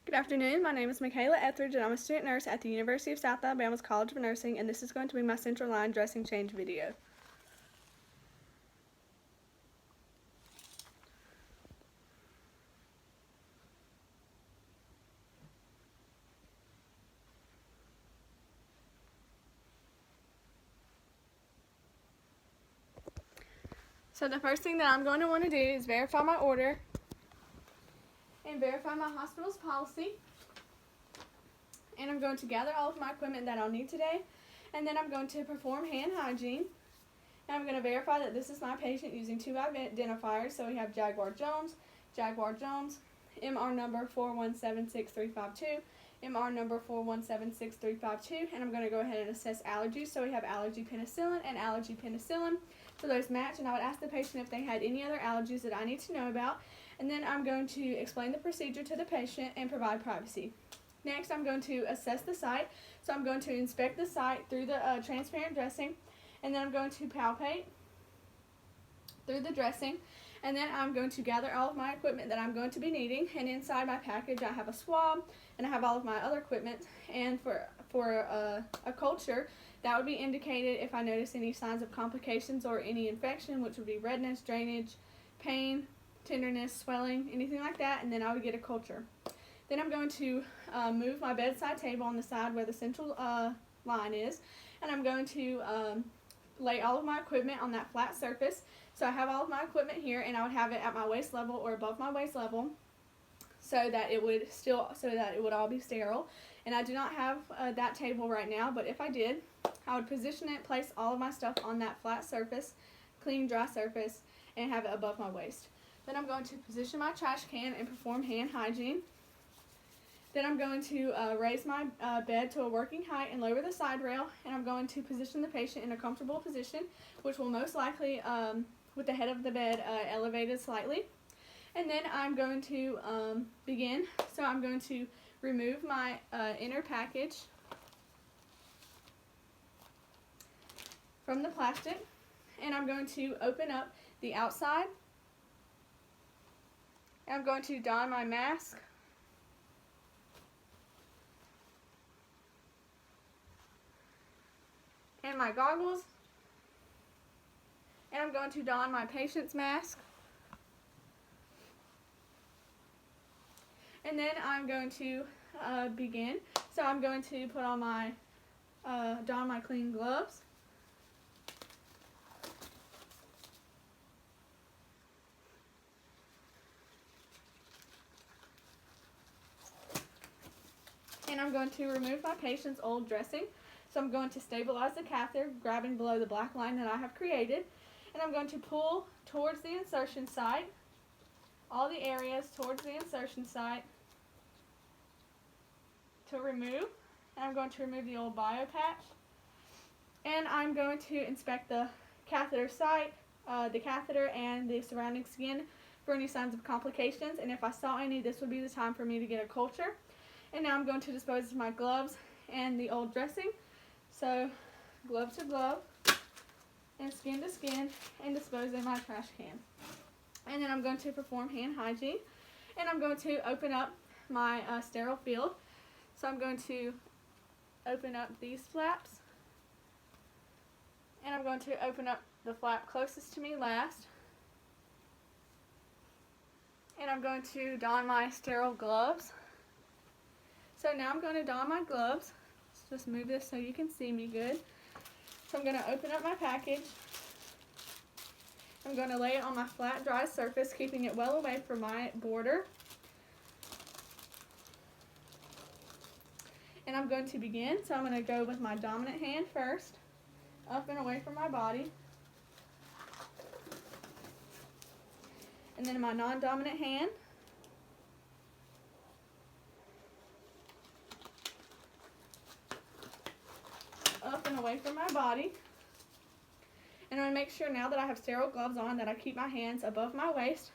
Good afternoon. My name is Michaela Etheridge, and I'm a student nurse at the University of South Alabama's College of Nursing, and this is going to be my central line dressing change video. So the first thing that I'm going to want to do is verify my order and verify my hospital's policy. And I'm going to gather all of my equipment that I'll need today, and then I'm going to perform hand hygiene. And I'm going to verify that this is my patient using two identifiers. So we have Jaguar Jones, MR number 4176352, MR number 4176352, and I'm going to go ahead and assess allergies. So we have allergy penicillin and allergy penicillin. So those match, and I would ask the patient if they had any other allergies that I need to know about, and then I'm going to explain the procedure to the patient and provide privacy. Next, I'm going to assess the site. So I'm going to inspect the site through the transparent dressing, and then I'm going to palpate through the dressing, and then I'm going to gather all of my equipment that I'm going to be needing. And inside my package I have a swab, and I have all of my other equipment. And for a culture, that would be indicated if I notice any signs of complications or any infection, which would be redness, drainage, pain, tenderness, swelling, anything like that, and then I would get a culture. Then I'm going to move my bedside table on the side where the central line is, and I'm going to lay all of my equipment on that flat surface. So I have all of my equipment here, and I would have it at my waist level or above my waist level, so that it would all be sterile. And I do not have that table right now, but if I did, I would position it, place all of my stuff on that flat surface, clean, dry surface, and have it above my waist. Then I'm going to position my trash can and perform hand hygiene. Then I'm going to raise my bed to a working height and lower the side rail, and I'm going to position the patient in a comfortable position, which will most likely, with the head of the bed elevated slightly. And then I'm going to begin. So I'm going to remove my inner package from the plastic, and I'm going to open up the outside, and I'm going to don my mask, and my goggles, and I'm going to don my patient's mask, and then I'm going to begin. So I'm going to put on my don my clean gloves, and I'm going to remove my patient's old dressing. So I'm going to stabilize the catheter, grabbing below the black line that I have created, and I'm going to pull towards the insertion site, all the areas towards the insertion site to remove. And I'm going to remove the old bio patch, and I'm going to inspect the catheter site, the catheter and the surrounding skin for any signs of complications, and if I saw any, this would be the time for me to get a culture. And now I'm going to dispose of my gloves and the old dressing. So glove to glove and skin to skin, and dispose in my trash can. And then I'm going to perform hand hygiene, and I'm going to open up my sterile field. So I'm going to open up these flaps, and I'm going to open up the flap closest to me last, and I'm going to don my sterile gloves. So now I'm going to don my gloves. Let's just move this so you can see me good. So I'm going to open up my package. I'm going to lay it on my flat, dry surface, keeping it well away from my border. And I'm going to begin. So I'm going to go with my dominant hand first, up and away from my body. And then my non-dominant hand. Up and away from my body. And I'm going to make sure now that I have sterile gloves on that I keep my hands above my waist.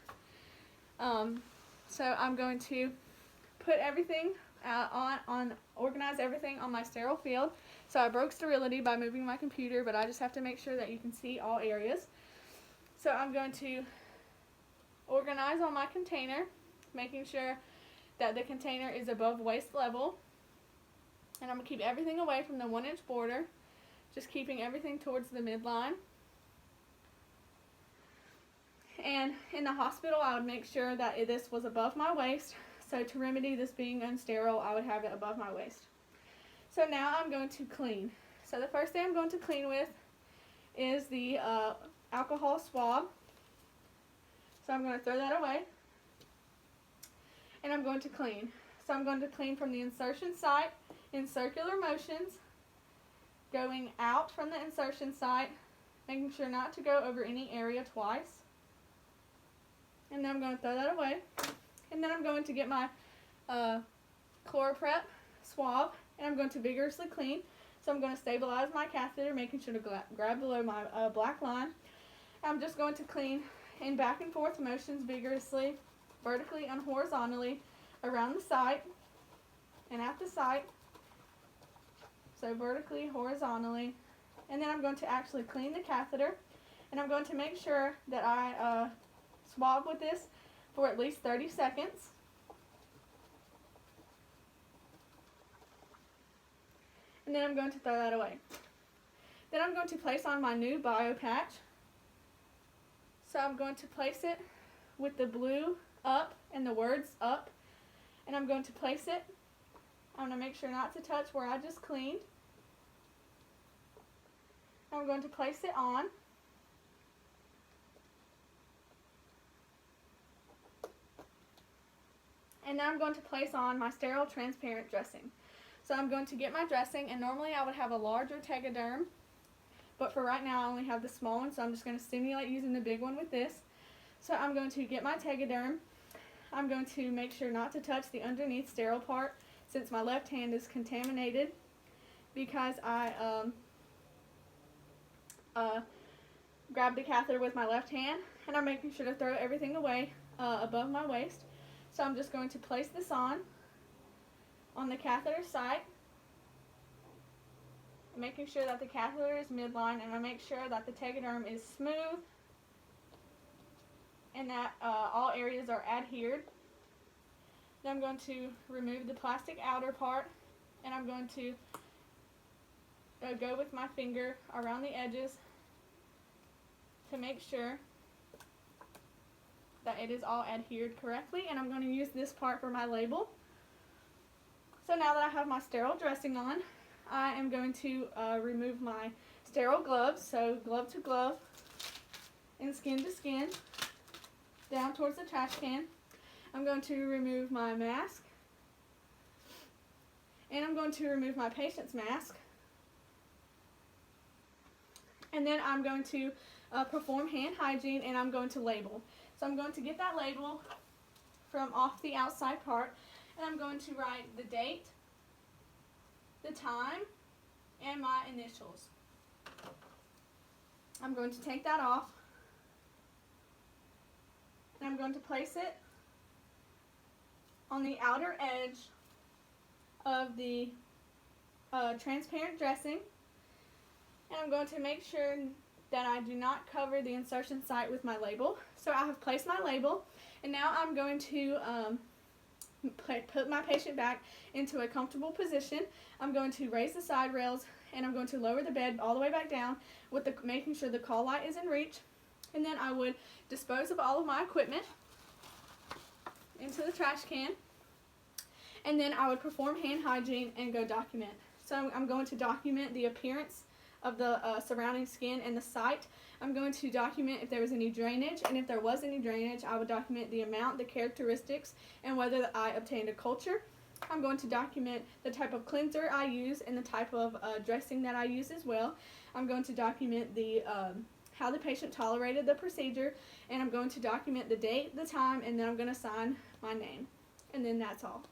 So I'm going to put everything organize everything on my sterile field. So I broke sterility by moving my computer, but I just have to make sure that you can see all areas. So I'm going to organize on my container, making sure that the container is above waist level. And I'm going to keep everything away from the 1-inch border, just keeping everything towards the midline. And in the hospital, I would make sure that this was above my waist. So to remedy this being unsterile, I would have it above my waist. So now I'm going to clean. So the first thing I'm going to clean with is the alcohol swab. So I'm going to throw that away. And I'm going to clean. So I'm going to clean from the insertion site in circular motions, going out from the insertion site, making sure not to go over any area twice. And then I'm going to throw that away. And then I'm going to get my ChloraPrep swab, and I'm going to vigorously clean. So I'm going to stabilize my catheter, making sure to grab below my black line. I'm just going to clean in back and forth motions vigorously, vertically and horizontally around the site and at the site. So vertically, horizontally. And then I'm going to actually clean the catheter, and I'm going to make sure that I swab with this for at least 30 seconds. And then I'm going to throw that away. Then I'm going to place on my new BioPatch. So I'm going to place it with the blue up and the words up. And I'm going to place it. I'm going to make sure not to touch where I just cleaned. I'm going to place it on. And now I'm going to place on my sterile transparent dressing. So I'm going to get my dressing, and normally I would have a larger Tegaderm, but for right now I only have the small one, so I'm just going to stimulate using the big one with this. So I'm going to get my Tegaderm. I'm going to make sure not to touch the underneath sterile part, since my left hand is contaminated, because I grabbed the catheter with my left hand, and I'm making sure to throw everything away above my waist. So I'm just going to place this on the catheter site, making sure that the catheter is midline, and I make sure that the Tegaderm is smooth and that all areas are adhered. Then I'm going to remove the plastic outer part, and I'm going to go with my finger around the edges to make sure that it is all adhered correctly, and I'm going to use this part for my label. So now that I have my sterile dressing on, I am going to remove my sterile gloves, so glove to glove and skin to skin, down towards the trash can. I'm going to remove my mask, and I'm going to remove my patient's mask. And then I'm going to perform hand hygiene, and I'm going to label. So I'm going to get that label from off the outside part, and I'm going to write the date, the time, and my initials. I'm going to take that off, and I'm going to place it on the outer edge of the transparent dressing, and I'm going to make sure that I do not cover the insertion site with my label. So I have placed my label, and now I'm going to put my patient back into a comfortable position. I'm going to raise the side rails, and I'm going to lower the bed all the way back down, with making sure the call light is in reach. And then I would dispose of all of my equipment into the trash can, and then I would perform hand hygiene and go document. So I'm going to document the appearance of the surrounding skin and the site. I'm going to document if there was any drainage, and if there was any drainage, I would document the amount, the characteristics, and whether I obtained a culture. I'm going to document the type of cleanser I use and the type of dressing that I use as well. I'm going to document the how the patient tolerated the procedure, and I'm going to document the date, the time, and then I'm going to sign my name. And then that's all.